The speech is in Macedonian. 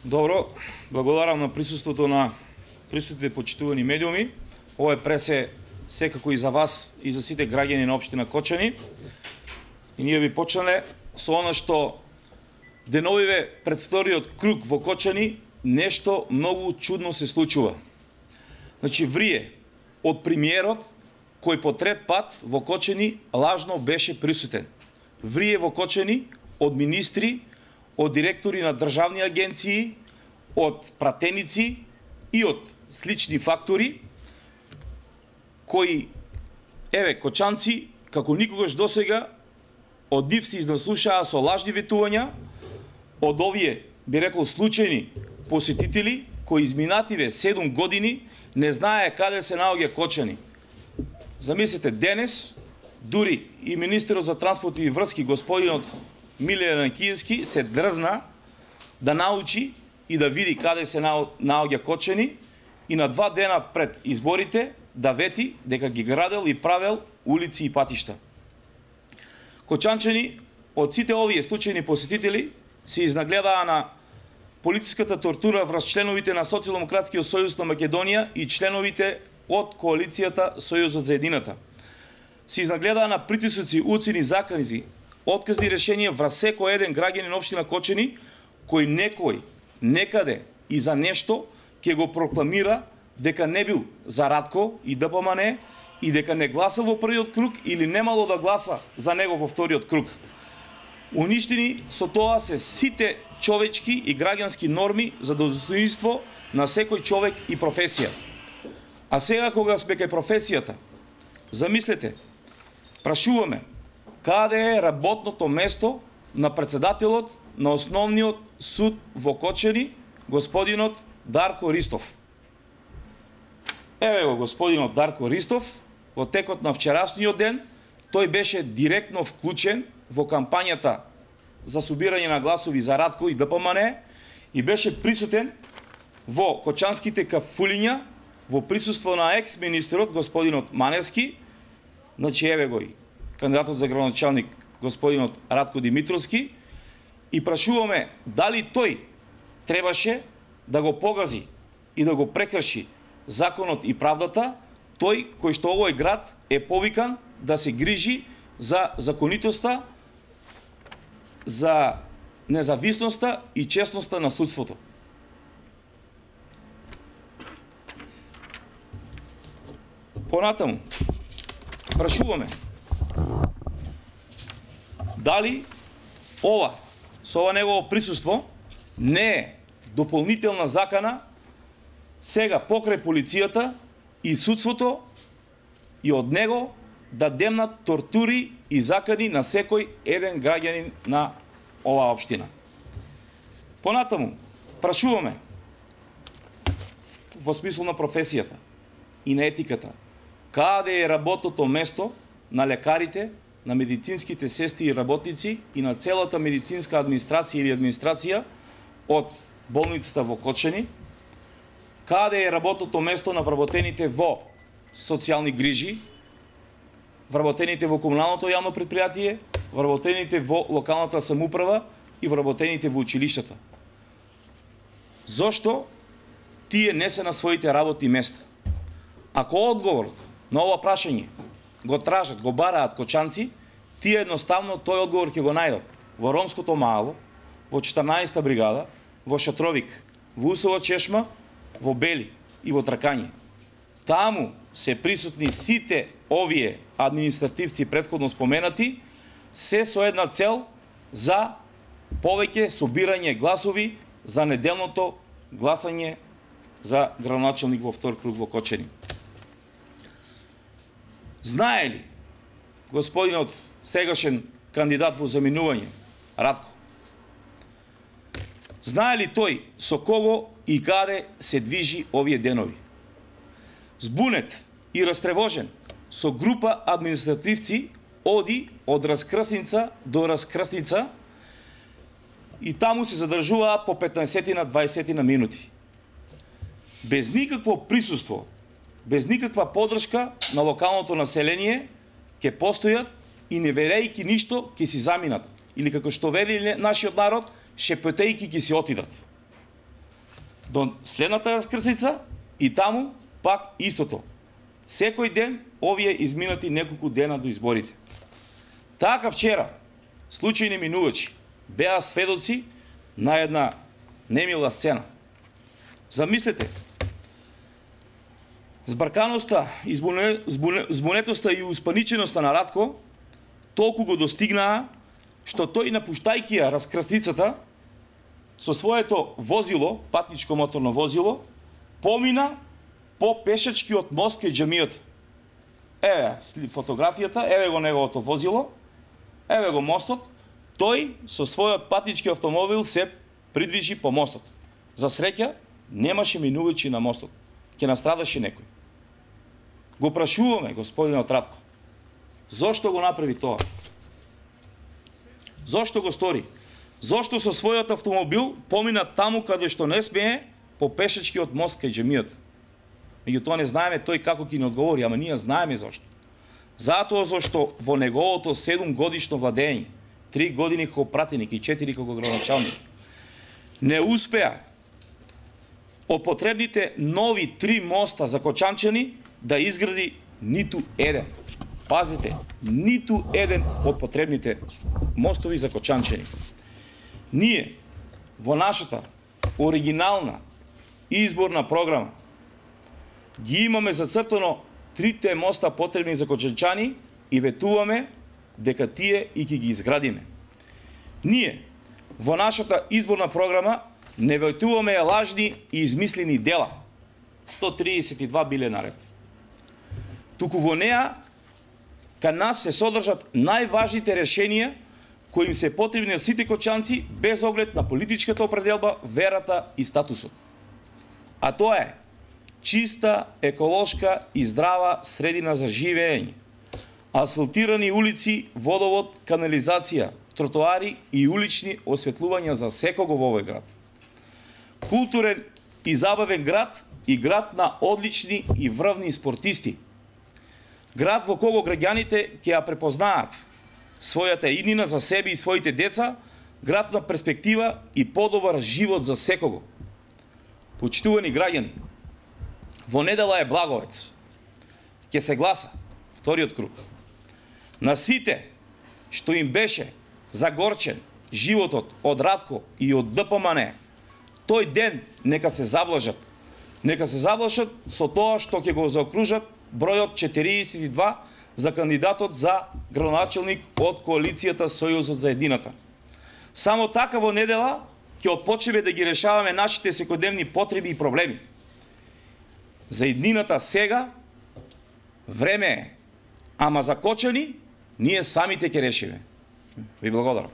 Добро, благодарам на присуството на присутните почитувани медиуми. Овој прес е секако и за вас и за сите граѓани на општина Кочани. И ние би почнале со она што деновиве пред вториот круг во Кочани нешто многу чудно се случува. Значи врие од премиерот кој по трет пат во Кочани лажно беше присутен. Врие во Кочани од министри, од директори на државни агенции, од пратеници и од слични фактори, кои, кочанци, како никогаш досега, од нив се изнаслушаа со лажни ветувања, од овие, би рекол, случајни посетители, кои изминативе 7 години не знае каде се наоѓа Кочани. Замислете, денес, дури и министерот за транспорт и врски, господинот Миле Киевски, се дрзна да научи и да види каде се наоѓа Кочани и на 2 дена пред изборите да вети дека ги градел и правел улици и патишта. Кочанчани од сите овие случајни посетители се изнагледаа на полициската тортура врз членовите на Социјалдемократскиот сојуз на Македонија и членовите од коалицијата Сојузот за едината. Се изнагледаа на притисоци, уцени, закани, отказни решенија врз секој еден граѓанин на општина Кочани, кој некој, некаде и за нешто ќе го прокламира дека не бил за Радко и ДПМН и дека не гласал во првиот круг или немало да гласа за него во вториот круг. Уништени со тоа се сите човечки и граѓански норми за достоинство на секој човек и професија. А сега кога сме кај професијата, замислете, прашуваме, каде е работното место на председателот на Основниот суд во Кочани, господинот Дарко Ристов. Еве го господинот Дарко Ристов, во текот на вчерашниот ден, тој беше директно вклучен во кампањата за собирање на гласови за Радко и ДПМН и беше присутен во кочанските кафулиња во присуство на екс-министерот господинот Маневски, значи еве го и кандидатот за градоначалник господинот Радко Димитровски, и прашуваме дали тој требаше да го погази и да го прекрши законот и правдата, тој кој што овој град е повикан да се грижи за законитоста, за независноста и честноста на судството. Понатаму, прашуваме дали ова, со ова негово присуство, не е дополнителна закана сега покрај полицијата и судството и од него да демнат тортури и закани на секој еден граѓанин на оваа општина. Понатаму, прашуваме во смисла на професијата и на етиката, каде е работното место на лекарите, на медицинските сестри и работници и на целата медицинска администрација или администрација од болницата во Кочани, каде е работното место на вработените во социјални грижи, вработените во комуналното јавно предпријатие, вработените во локалната самоуправа и вработените во училиштата. Зошто тие не се на своите работни места? Ако одговорот на ова прашање го тражат, го бараат кочанци, тие едноставно тој одговор ќе го најдат во Ромското мало, во 14-та бригада, во Шатровик, во Усова чешма, во Бели и во Тракање. Таму се присутни сите овие административци претходно споменати, се со една цел за повеќе собирање гласови за неделното гласање за градоначалник во втор круг во Кочани. Знае ли господинот сегашен кандидат во заминување, Радко, знае ли тој со кого и каде се движи овие денови? Збунет и растревожен со група административци оди од раскрсница до раскрсница и таму се задржуваат по 15-20 минути. Без никакво присуство, без никаква поддршка на локалното население, ќе постојат и не верејќи ништо ќе си заминат. Или како што вели нашиот народ, шепетејќи ќе си отидат. до следната раскрсница и таму пак истото. Секој ден овие изминати неколку дена до изборите. Така вчера случајни минувачи беа сведоци на една немила сцена. Замислете, збрканоста, збунетоста и успаниченоста на Радко толку го достигнаа, што тој напуштајќи ја раскрсницата со своето возило, патничко моторно возило, помина по пешачкиот мост кај џамијата. Еве фотографијата, еве го неговото возило, еве го мостот, тој со својот патнички автомобил се придвижи по мостот. За среќа, немаше минувачи на мостот. Ќе настрадаше некој. Го прашуваме господинот Радко. Зошто го направи тоа? Зошто го стори? Зошто со својот автомобил помина таму каде што не смее по пешачкиот мост кај џамијата? Меѓутоа не знаеме тој како ќе ни одговори, ама ние знаеме зошто. Затоа зашто во неговото 7 годишно владење, 3 години како пратеник и 4 како градоначалник, не успеа од потребните нови 3 моста за Кочанчани да изгради ниту еден. Пазите, ниту еден од потребните мостови за Кочанчани. Ние во нашата оригинална изборна програма ги имаме зацртано 3 моста потребни за Кочанчани и ветуваме дека тие и ќе ги изградиме. Ние во нашата изборна програма не ветуваме лажни и измислени дела. 132 биле наред. Туку во неа кај нас се содржат најважните решенија кои им се потребни на сите кочанци без оглед на политичката определба, верата и статусот. А тоа е чиста, еколошка и здрава средина за живење, асфалтирани улици, водовод, канализација, тротоари и улични осветлувања за секого во овој град. Културен и забавен град и град на одлични и врвни спортисти. Град во кого граѓаните ќе ја препознаат својата иднина за себе и своите деца, град на перспектива и подобар живот за секого. Почитувани граѓани, во недела е Благовец. Ќе се гласа вториот круг. На сите што им беше загорчен животот од Радко и од ДПМН, тој ден нека се заблажат. Нека се заблажат со тоа што ќе го заокружат бројот 42 за кандидатот за градоначалник од коалицијата Сојузот за едината. Само така во недела ќе отпочнеме да ги решаваме нашите секојдневни потреби и проблеми. За еднината сега време е, ама за Кочани ние самите ќе решиме. Ви благодарам.